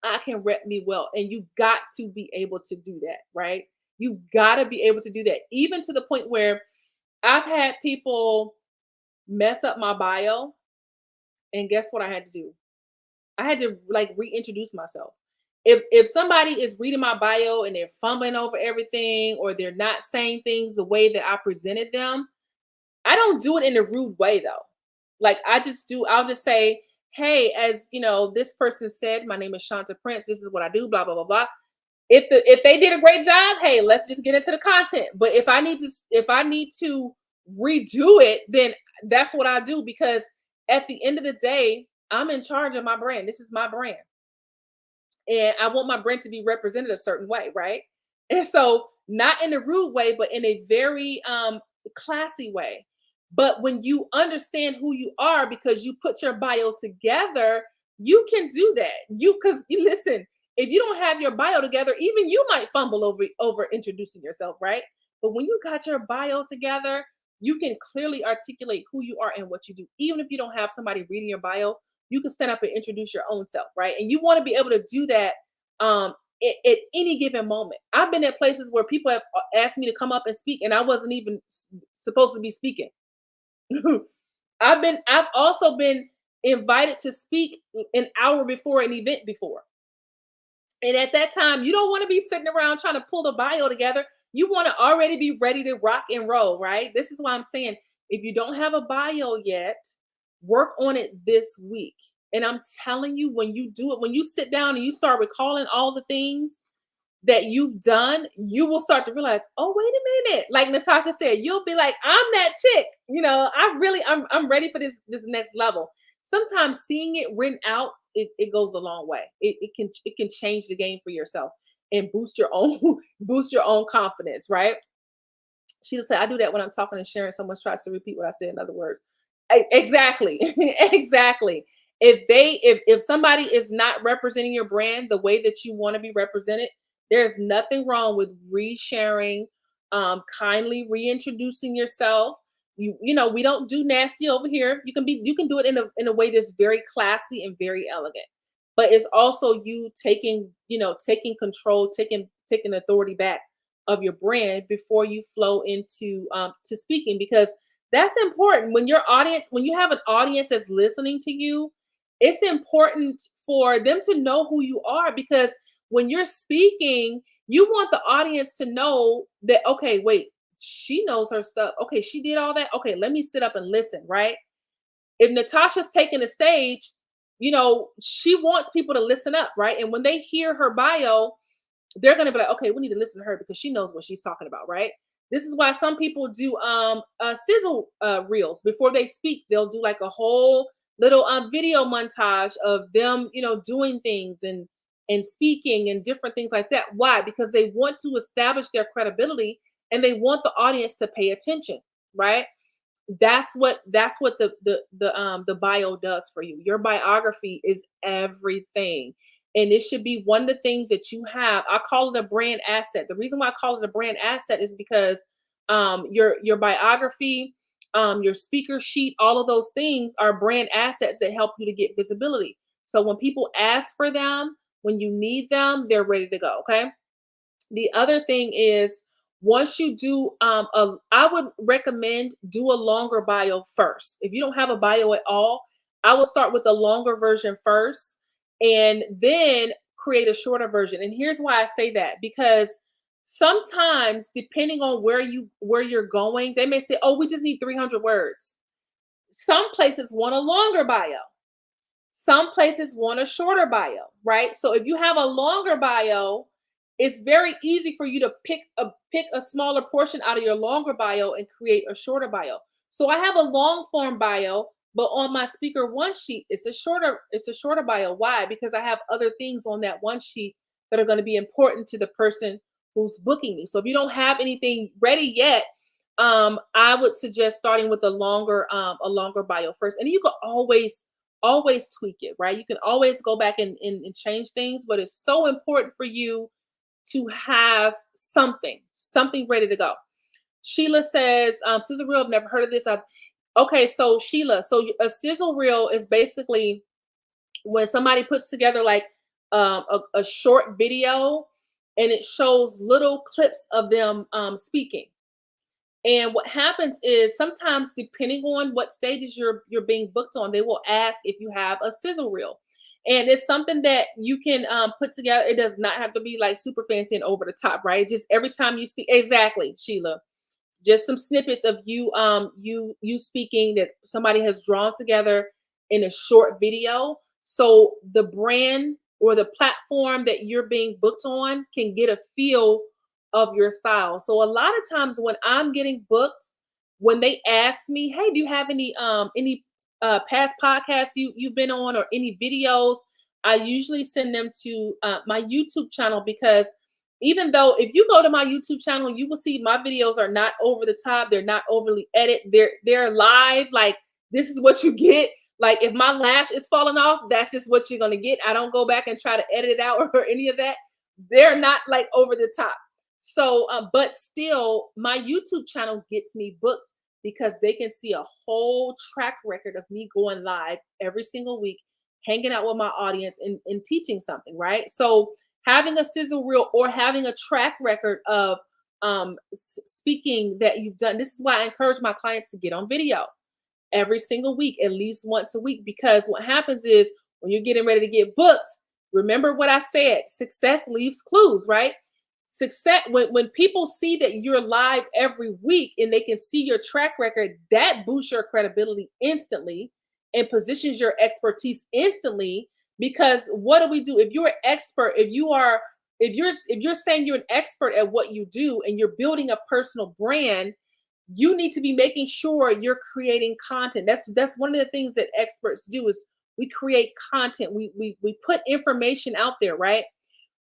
I can rep me well. And you got to be able to do that, right? You got to be able to do that. Even to the point where I've had people mess up my bio. And guess what I had to do? I had to reintroduce myself. If somebody is reading my bio and they're fumbling over everything or they're not saying things the way that I presented them, I don't do it in a rude way though. I'll just say, hey, as this person said, my name is Shanta Prince. This is what I do, blah, blah, blah, blah. If they did a great job, hey, let's just get into the content. But if I need to redo it, then that's what I do, because at the end of the day, I'm in charge of my brand. This is my brand. And I want my brand to be represented a certain way, right? And so, not in a rude way, but in a very classy way. But when you understand who you are because you put your bio together, you can do that. Because you listen, if you don't have your bio together, even you might fumble over introducing yourself, right? But when you got your bio together, you can clearly articulate who you are and what you do. Even if you don't have somebody reading your bio, you can stand up and introduce your own self, right? And you want to be able to do that at any given moment. I've been at places where people have asked me to come up and speak, and I wasn't even supposed to be speaking. I've also been invited to speak an hour before an event before. And at that time, you don't want to be sitting around trying to pull the bio together. You want to already be ready to rock and roll, right? This is why I'm saying, if you don't have a bio yet, work on it this week. And I'm telling you, when you do it, when you sit down and you start recalling all the things that you've done, you will start to realize, oh, wait a minute. Like Natasha said, you'll be like, I'm that chick. I'm ready for this next level. Sometimes seeing it written out, it goes a long way. It can change the game for yourself and boost your own boost your own confidence, right? She'll say, I do that when I'm talking and sharing. Someone tries to repeat what I said in other words. Exactly. Exactly. If somebody is not representing your brand the way that you want to be represented, there's nothing wrong with resharing, kindly reintroducing yourself. We don't do nasty over here. You can do it in a way that's very classy and very elegant. But it's also you taking control, taking authority back of your brand before you flow into to speaking, because that's important. When you have an audience that's listening to you, it's important for them to know who you are, because when you're speaking, you want the audience to know that, okay, wait, she knows her stuff. Okay, she did all that. Okay, let me sit up and listen, right? If Natasha's taking the stage, she wants people to listen up, right? And when they hear her bio, they're going to be like, okay, we need to listen to her because she knows what she's talking about, right? This is why some people do sizzle reels before they speak. They'll do like a whole little video montage of them, doing things and speaking and different things like that. Why? Because they want to establish their credibility and they want the audience to pay attention, right? That's what the bio does for you. Your biography is everything. And it should be one of the things that you have. I call it a brand asset. The reason why I call it a brand asset is because your biography, your speaker sheet, all of those things are brand assets that help you to get visibility. So when people ask for them, when you need them, they're ready to go. Okay. The other thing is, once you do I would recommend do a longer bio first. If you don't have a bio at all, I would start with a longer version first and then create a shorter version. And here's why I say that, because sometimes depending on where you're going, they may say, "Oh, we just need 300 words." Some places want a longer bio. Some places want a shorter bio, right? So if you have a longer bio, it's very easy for you to pick a smaller portion out of your longer bio and create a shorter bio. So I have a long form bio, but on my speaker one sheet, it's a shorter bio. Why? Because I have other things on that one sheet that are going to be important to the person who's booking me. So if you don't have anything ready yet, I would suggest starting with a longer bio first, and you can always tweak it, right? You can always go back and change things, but it's so important for you to have something ready to go. Sheila says, sizzle reel, I've never heard of this. Okay, so Sheila, so a sizzle reel is basically when somebody puts together like a short video and it shows little clips of them speaking. And what happens is, sometimes depending on what stages you're being booked on, they will ask if you have a sizzle reel. And it's something that you can put together. It does not have to be like super fancy and over the top, right? Just every time you speak, exactly, Sheila. Just some snippets of you speaking that somebody has drawn together in a short video. So the brand or the platform that you're being booked on can get a feel of your style. So a lot of times when I'm getting booked, when they ask me, "Hey, do you have any past podcasts you've been on or any videos?" I usually send them to my YouTube channel, because even though if you go to my YouTube channel, you will see my videos are not over the top, they're not overly edited, they're live. Like, this is what you get. Like, if my lash is falling off, that's just what you're gonna get. I don't go back and try to edit it out or any of that. They're not like over the top. So, but still, my YouTube channel gets me booked because they can see a whole track record of me going live every single week, hanging out with my audience and teaching something, right? So having a sizzle reel or having a track record of speaking that you've done. This is why I encourage my clients to get on video every single week, at least once a week, because what happens is when you're getting ready to get booked, remember what I said, success leaves clues, right? Success, when people see that you're live every week and they can see your track record, that boosts your credibility instantly and positions your expertise instantly. Because what do we do if you're an expert, if you're saying you're an expert at what you do and you're building a personal brand, you need to be making sure you're creating content. That's one of the things that experts do is we create content. We put information out there, right?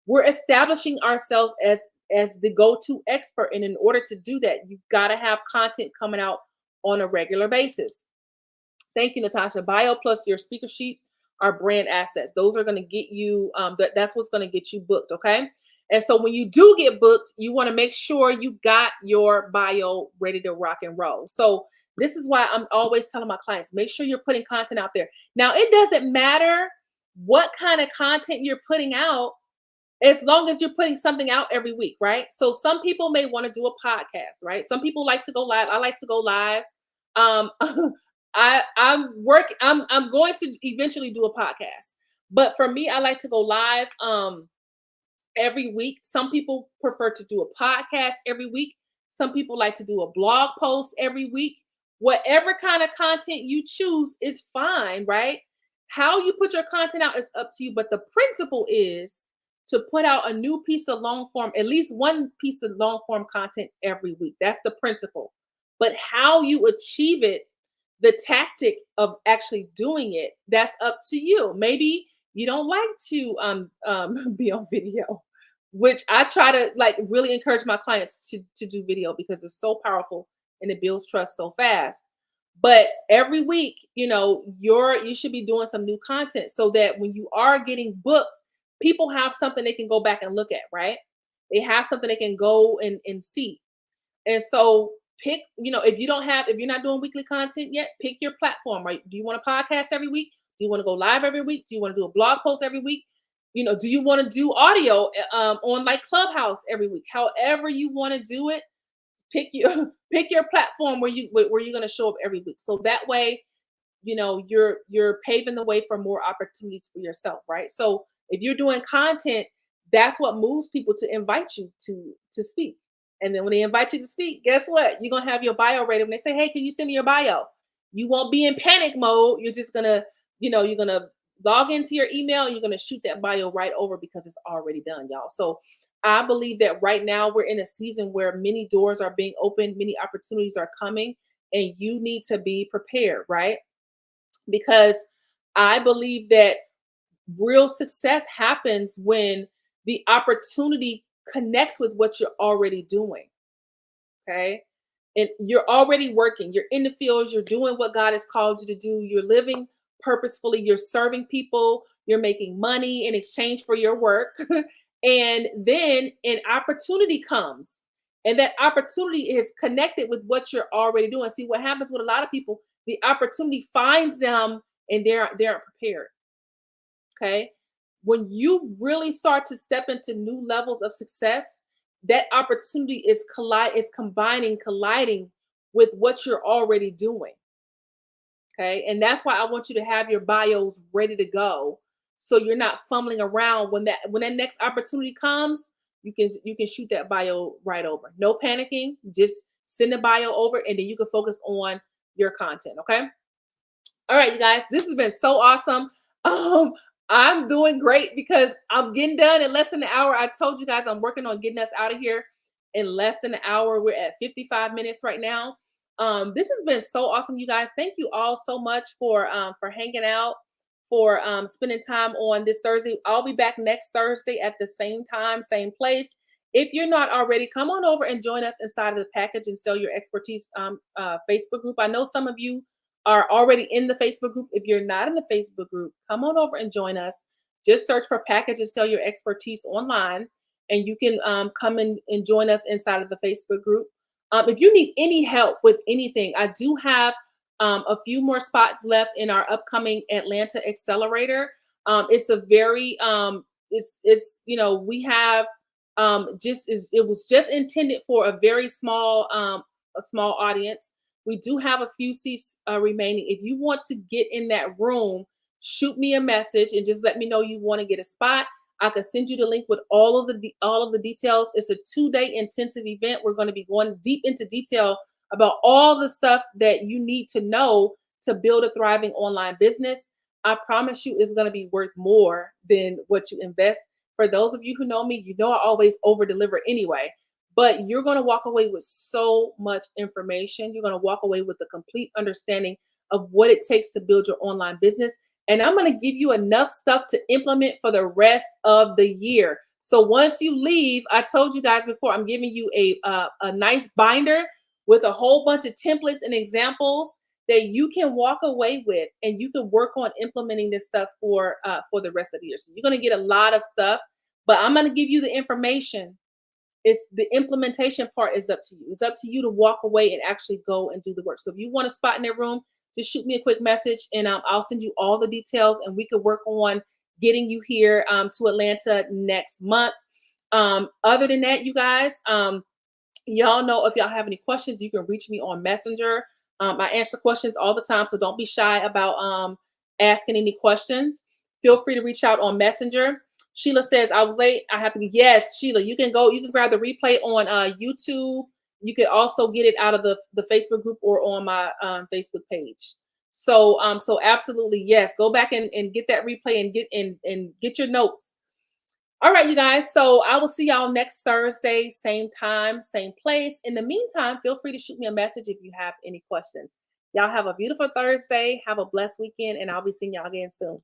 We're establishing ourselves as the go-to expert, and in order to do that, you've got to have content coming out on a regular basis. Thank you, Natasha. Bio plus your speaker sheet are brand assets. Those are going to get you, that's what's going to get you booked, okay? And so when you do get booked, you want to make sure you got your bio ready to rock and roll. So this is why I'm always telling my clients, make sure you're putting content out there. Now, it doesn't matter what kind of content you're putting out, as long as you're putting something out every week, right? So some people may want to do a podcast, right? Some people like to go live. I like to go live. Um, I'm going to eventually do a podcast, but for me, I like to go live every week. Some people prefer to do a podcast every week. Some people like to do a blog post every week. Whatever kind of content you choose is fine, right? How you put your content out is up to you, but the principle is to put out a new piece of long form, at least one piece of long form content every week. That's the principle. But how you achieve it, the tactic of actually doing it, that's up to you. Maybe you don't like to be on video, which I try to like really encourage my clients to do video because it's so powerful and it builds trust so fast. But every week, you should be doing some new content so that when you are getting booked, people have something they can go back and look at, right? They have something they can go and see. And so pick, if you're not doing weekly content yet, pick your platform, right? Do you want a podcast every week? Do you want to go live every week? Do you want to do a blog post every week? Do you want to do audio on like Clubhouse every week? However you want to do it, pick your pick your platform where you're going to show up every week. So that way, you're paving the way for more opportunities for yourself, right? So if you're doing content, that's what moves people to invite you to speak. And then when they invite you to speak, guess what? You're gonna have your bio ready. When they say, "Hey, can you send me your bio?" You won't be in panic mode. You're just gonna, you're gonna log into your email and you're gonna shoot that bio right over because it's already done, y'all. So I believe that right now we're in a season where many doors are being opened, many opportunities are coming, and you need to be prepared, right? Because I believe that real success happens when the opportunity connects with what you're already doing. Okay. And you're already working, you're in the fields, you're doing what God has called you to do, you're living purposefully, you're serving people, you're making money in exchange for your work. And then an opportunity comes, and that opportunity is connected with what you're already doing. See, what happens with a lot of people, the opportunity finds them and they're prepared. Okay. When you really start to step into new levels of success, that opportunity is colliding with what you're already doing. Okay. And that's why I want you to have your bios ready to go. So you're not fumbling around when that next opportunity comes, you can shoot that bio right over. No panicking, just send the bio over and then you can focus on your content. Okay. All right, you guys, this has been so awesome. I'm doing great because I'm getting done in less than an hour. I told you guys I'm working on getting us out of here in less than an hour. We're at 55 minutes right now. This has been so awesome, you guys. Thank you all so much for hanging out, for spending time on this Thursday. I'll be back next Thursday at the same time, same place. If you're not already, come on over and join us inside of the Package and Sell Your Expertise Facebook group. I know some of you are already in the Facebook group. If you're not in the Facebook group, come on over and join us. Just search for Package and Sell Your Expertise online, and you can come in and join us inside of the Facebook group. If you need any help with anything, I do have a few more spots left in our upcoming Atlanta Accelerator. It's a very it's we have just is it was just intended for a very small a small audience. We do have a few seats remaining. If you want to get in that room, shoot me a message and just let me know you want to get a spot. I could send you the link with all of the details. It's a 2-day intensive event. We're going to be going deep into detail about all the stuff that you need to know to build a thriving online business. I promise you it's going to be worth more than what you invest. For those of you who know me, you know I always over deliver anyway. But you're going to walk away with so much information. You're going to walk away with a complete understanding of what it takes to build your online business. And I'm going to give you enough stuff to implement for the rest of the year. So once you leave, I told you guys before, I'm giving you a nice binder with a whole bunch of templates and examples that you can walk away with, and you can work on implementing this stuff for the rest of the year. So you're going to get a lot of stuff, but I'm going to give you the information. It's the implementation part is up to you. It's up to you to walk away and actually go and do the work. So if you want a spot in that room, just shoot me a quick message, and I'll send you all the details, and we could work on getting you here to Atlanta next month. Other than that, you guys, y'all know if y'all have any questions, you can reach me on Messenger. I answer questions all the time, so don't be shy about asking any questions. Feel free to reach out on Messenger. Sheila says, I was late. I have to. Yes, Sheila, you can go. You can grab the replay on YouTube. You can also get it out of the Facebook group or on my Facebook page. So absolutely, yes. Go back and get that replay and get your notes. All right, you guys. So I will see y'all next Thursday, same time, same place. In the meantime, feel free to shoot me a message if you have any questions. Y'all have a beautiful Thursday. Have a blessed weekend, and I'll be seeing y'all again soon.